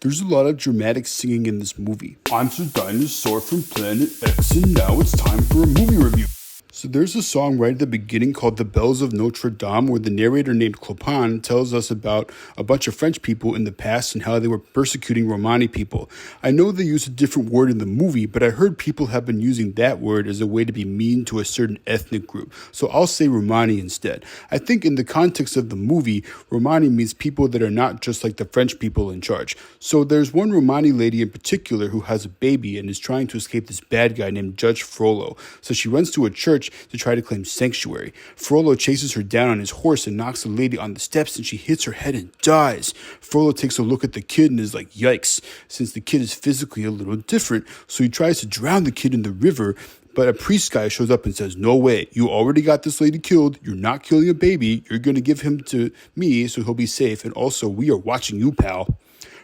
There's a lot of dramatic singing in this movie. I'm SirDinosaur from Planet X, and now it's time for a movie review. So there's a song right at the beginning called The Bells of Notre Dame, where the narrator named Clopin tells us about a bunch of French people in the past and how they were persecuting Romani people. I know they use a different word in the movie, but I heard people have been using that word as a way to be mean to a certain ethnic group. So I'll say Romani instead. I think in the context of the movie, Romani means people that are not just like the French people in charge. So there's one Romani lady in particular who has a baby and is trying to escape this bad guy named Judge Frollo. So she runs to a church to try to claim sanctuary. Frollo chases her down on his horse and knocks the lady on the steps, and she hits her head and dies. Frollo takes a look at the kid and is like, yikes, since the kid is physically a little different, so he tries to drown the kid in the river, but a priest guy shows up and says, no way, you already got this lady killed, you're not killing a baby, you're going to give him to me so he'll be safe, and also we are watching you, pal.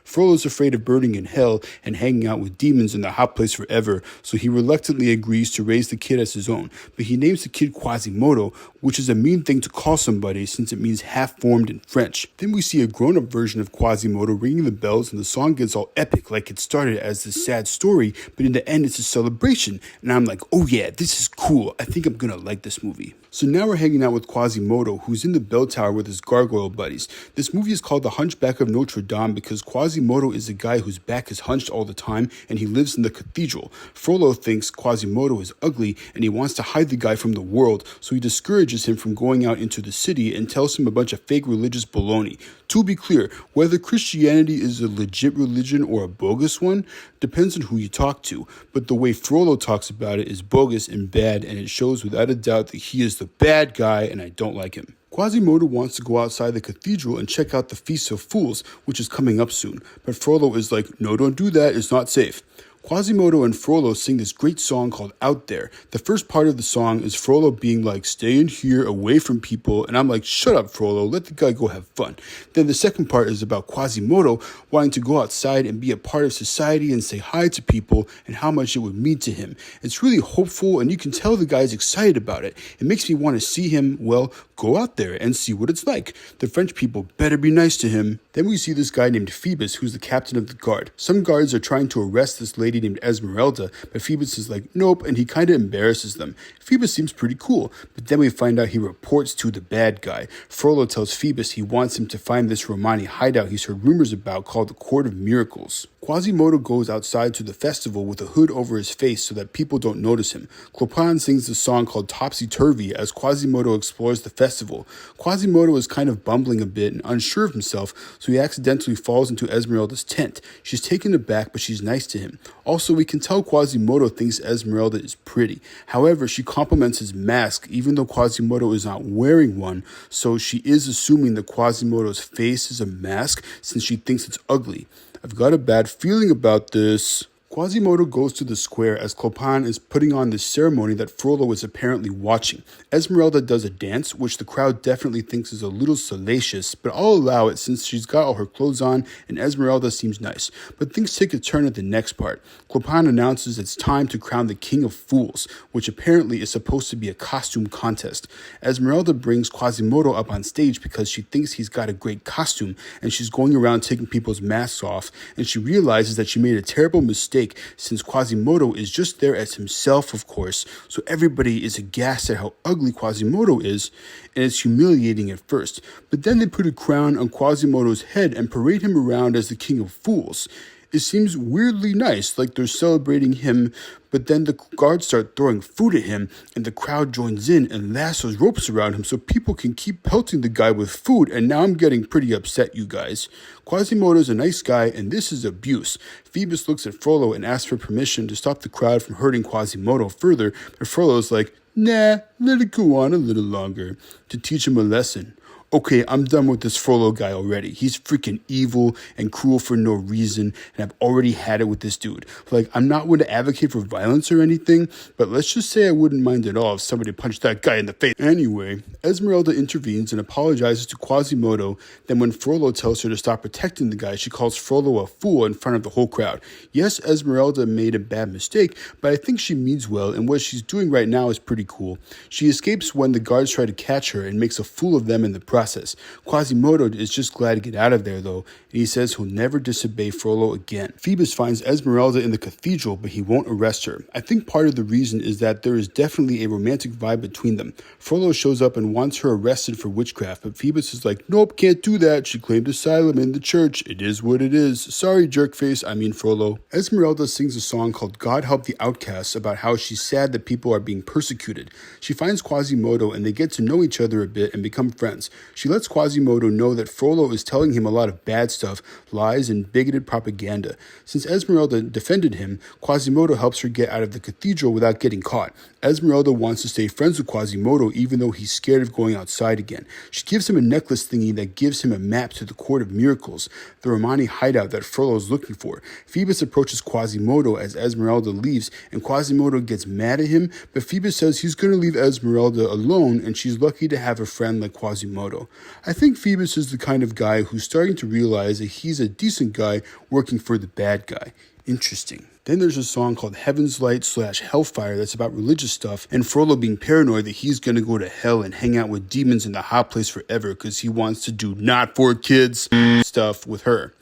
Frollo's afraid of burning in hell and hanging out with demons in the hot place forever, so he reluctantly agrees to raise the kid as his own. But he names the kid Quasimodo, which is a mean thing to call somebody since it means half-formed in French. Then we see a grown-up version of Quasimodo ringing the bells, and the song gets all epic, like it started as this sad story, but in the end it's a celebration. And I'm like, oh yeah, this is cool. I think I'm gonna like this movie. So now we're hanging out with Quasimodo, who's in the bell tower with his gargoyle buddies. This movie is called The Hunchback of Notre Dame because Quasimodo is a guy whose back is hunched all the time and he lives in the cathedral. Frollo thinks Quasimodo is ugly and he wants to hide the guy from the world, so he discourages him from going out into the city and tells him a bunch of fake religious baloney. To be clear, whether Christianity is a legit religion or a bogus one depends on who you talk to, but the way Frollo talks about it is bogus and bad, and it shows without a doubt that he is the bad guy and I don't like him. Quasimodo wants to go outside the cathedral and check out the Feast of Fools, which is coming up soon, but Frollo is like, no, don't do that, it's not safe. Quasimodo and Frollo sing this great song called Out There. The first part of the song is Frollo being like, stay in here, away from people, and I'm like, shut up, Frollo, let the guy go have fun. Then the second part is about Quasimodo wanting to go outside and be a part of society and say hi to people and how much it would mean to him. It's really hopeful, and you can tell the guy's excited about it. It makes me want to see him, well, go out there and see what it's like. The French people better be nice to him. Then we see this guy named Phoebus, who's the captain of the guard. Some guards are trying to arrest this lady named Esmeralda, but Phoebus is like, nope, and he kind of embarrasses them. Phoebus seems pretty cool, but then we find out he reports to the bad guy. Frollo tells Phoebus he wants him to find this Romani hideout he's heard rumors about called the Court of Miracles. Quasimodo goes outside to the festival with a hood over his face so that people don't notice him. Clopin sings the song called Topsy Turvy as Quasimodo explores the festival. Quasimodo is kind of bumbling a bit and unsure of himself, so he accidentally falls into Esmeralda's tent. She's taken aback, but she's nice to him. Also, we can tell Quasimodo thinks Esmeralda is pretty. However, she compliments his mask, even though Quasimodo is not wearing one, so she is assuming that Quasimodo's face is a mask since she thinks it's ugly. I've got a bad feeling about this. Quasimodo goes to the square as Clopin is putting on this ceremony that Frollo is apparently watching. Esmeralda does a dance, which the crowd definitely thinks is a little salacious, but I'll allow it since she's got all her clothes on and Esmeralda seems nice. But things take a turn at the next part. Clopin announces it's time to crown the King of Fools, which apparently is supposed to be a costume contest. Esmeralda brings Quasimodo up on stage because she thinks he's got a great costume, and she's going around taking people's masks off, and she realizes that she made a terrible mistake since Quasimodo is just there as himself, of course, so everybody is aghast at how ugly Quasimodo is, and it's humiliating at first. But then they put a crown on Quasimodo's head and parade him around as the King of Fools. It seems weirdly nice, like they're celebrating him, but then the guards start throwing food at him, and the crowd joins in and lassos ropes around him so people can keep pelting the guy with food, and now I'm getting pretty upset, you guys. Quasimodo's a nice guy, and this is abuse. Phoebus looks at Frollo and asks for permission to stop the crowd from hurting Quasimodo further, but Frollo's like, nah, let it go on a little longer, to teach him a lesson. Okay, I'm done with this Frollo guy already. He's freaking evil and cruel for no reason, and I've already had it with this dude. Like, I'm not one to advocate for violence or anything, but let's just say I wouldn't mind at all if somebody punched that guy in the face. Anyway, Esmeralda intervenes and apologizes to Quasimodo. Then when Frollo tells her to stop protecting the guy, she calls Frollo a fool in front of the whole crowd. Yes, Esmeralda made a bad mistake, but I think she means well, and what she's doing right now is pretty cool. She escapes when the guards try to catch her and makes a fool of them in the process. process. Quasimodo is just glad to get out of there though, and he says he'll never disobey Frollo again. Phoebus finds Esmeralda in the cathedral, but he won't arrest her. I think part of the reason is that there is definitely a romantic vibe between them. Frollo shows up and wants her arrested for witchcraft, but Phoebus is like, nope, can't do that. She claimed asylum in the church. It is what it is. Sorry, jerkface, I mean Frollo. Esmeralda sings a song called God Help the Outcasts about how she's sad that people are being persecuted. She finds Quasimodo and they get to know each other a bit and become friends. She lets Quasimodo know that Frollo is telling him a lot of bad stuff, lies, and bigoted propaganda. Since Esmeralda defended him, Quasimodo helps her get out of the cathedral without getting caught. Esmeralda wants to stay friends with Quasimodo even though he's scared of going outside again. She gives him a necklace thingy that gives him a map to the Court of Miracles, the Romani hideout that Frollo is looking for. Phoebus approaches Quasimodo as Esmeralda leaves, and Quasimodo gets mad at him, but Phoebus says he's going to leave Esmeralda alone and she's lucky to have a friend like Quasimodo. I think Phoebus is the kind of guy who's starting to realize that he's a decent guy working for the bad guy. Interesting. Then there's a song called Heaven's Light / Hellfire that's about religious stuff and Frollo being paranoid that he's going to go to hell and hang out with demons in the hot place forever because he wants to do not for kids stuff with her.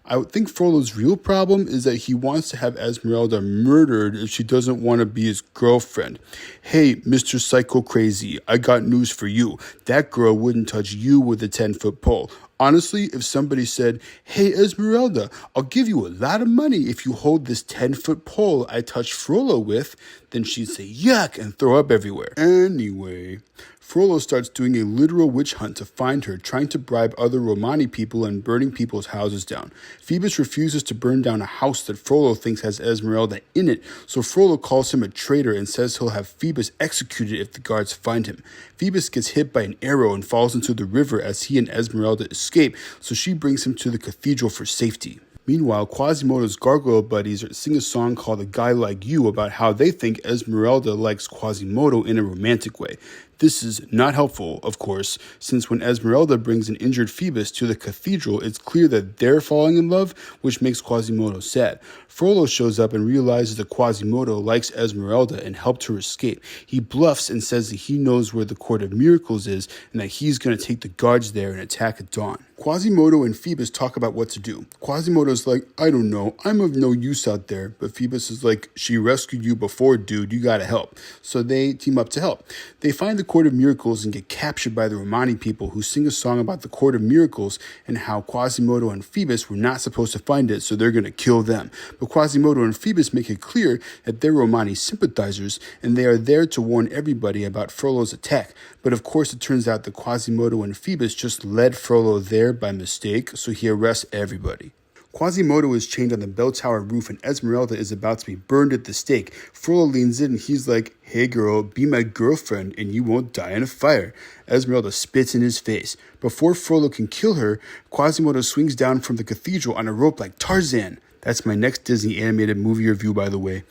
I would think Frollo's real problem is that he wants to have Esmeralda murdered if she doesn't want to be his girlfriend. Hey, Mr. Psycho Crazy, I got news for you. That girl wouldn't touch you with a 10-foot pole. Honestly, if somebody said, hey, Esmeralda, I'll give you a lot of money if you hold this 10-foot pole I touched Frollo with, then she'd say yuck and throw up everywhere. Anyway, Frollo starts doing a literal witch hunt to find her, trying to bribe other Romani people and burning people's houses down. Phoebus refuses to burn down a house that Frollo thinks has Esmeralda in it, so Frollo calls him a traitor and says he'll have Phoebus executed if the guards find him. Phoebus gets hit by an arrow and falls into the river as he and Esmeralda escape, so she brings him to the cathedral for safety. Meanwhile, Quasimodo's gargoyle buddies sing a song called A Guy Like You about how they think Esmeralda likes Quasimodo in a romantic way. This is not helpful, of course, since when Esmeralda brings an injured Phoebus to the cathedral, it's clear that they're falling in love, which makes Quasimodo sad. Frollo shows up and realizes that Quasimodo likes Esmeralda and helped her escape. He bluffs and says that he knows where the Court of Miracles is and that he's going to take the guards there and attack at dawn. Quasimodo and Phoebus talk about what to do. Quasimodo's like, I don't know, I'm of no use out there. But Phoebus is like, she rescued you before, dude, you gotta help. So they team up to help. They find the Court of Miracles and get captured by the Romani people who sing a song about the Court of Miracles and how Quasimodo and Phoebus were not supposed to find it, so they're gonna kill them. But Quasimodo and Phoebus make it clear that they're Romani sympathizers and they are there to warn everybody about Frollo's attack. But of course it turns out that Quasimodo and Phoebus just led Frollo there by mistake, so he arrests everybody. Quasimodo is chained on the bell tower roof and Esmeralda is about to be burned at the stake. Frollo leans in and he's like, hey girl, be my girlfriend and you won't die in a fire. Esmeralda spits in his face. Before Frollo can kill her, Quasimodo swings down from the cathedral on a rope like Tarzan. That's my next Disney animated movie review, by the way.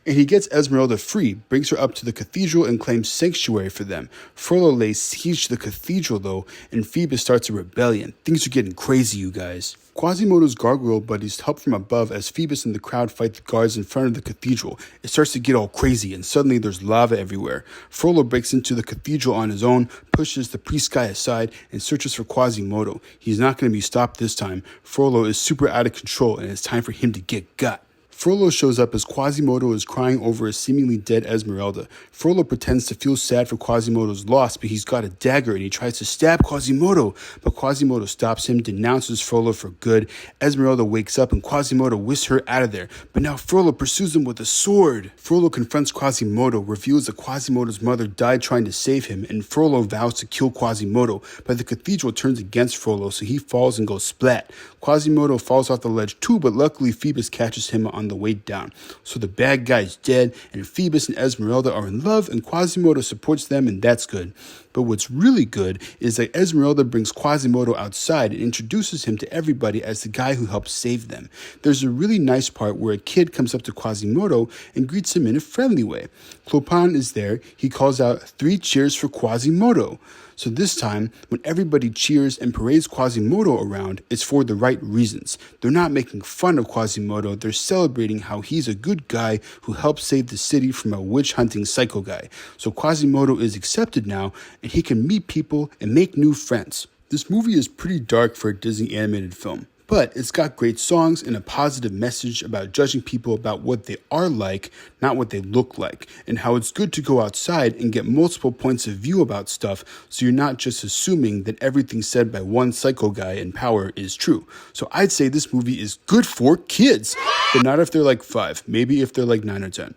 And he gets Esmeralda free, brings her up to the cathedral, and claims sanctuary for them. Frollo lays siege to the cathedral, though, and Phoebus starts a rebellion. Things are getting crazy, you guys. Quasimodo's gargoyle buddies help from above as Phoebus and the crowd fight the guards in front of the cathedral. It starts to get all crazy, and suddenly there's lava everywhere. Frollo breaks into the cathedral on his own, pushes the priest guy aside, and searches for Quasimodo. He's not going to be stopped this time. Frollo is super out of control, and it's time for him to get got. Frollo shows up as Quasimodo is crying over a seemingly dead Esmeralda. Frollo pretends to feel sad for Quasimodo's loss, but he's got a dagger and he tries to stab Quasimodo. But Quasimodo stops him, denounces Frollo for good. Esmeralda wakes up and Quasimodo whisks her out of there. But now Frollo pursues him with a sword. Frollo confronts Quasimodo, reveals that Quasimodo's mother died trying to save him, and Frollo vows to kill Quasimodo. But the cathedral turns against Frollo, so he falls and goes splat. Quasimodo falls off the ledge too, but luckily Phoebus catches him on the way down. So the bad guy is dead, and Phoebus and Esmeralda are in love, and Quasimodo supports them, and that's good. But what's really good is that Esmeralda brings Quasimodo outside and introduces him to everybody as the guy who helped save them. There's a really nice part where a kid comes up to Quasimodo and greets him in a friendly way. Clopin is there. He calls out 3 cheers for Quasimodo. So this time, when everybody cheers and parades Quasimodo around, it's for the right reasons. They're not making fun of Quasimodo, they're celebrating how he's a good guy who helped save the city from a witch-hunting psycho guy. So Quasimodo is accepted now, and he can meet people and make new friends. This movie is pretty dark for a Disney animated film, but it's got great songs and a positive message about judging people about what they are like, not what they look like, and how it's good to go outside and get multiple points of view about stuff so you're not just assuming that everything said by one psycho guy in power is true. So I'd say this movie is good for kids, but not if they're like 5, maybe if they're like 9 or 10.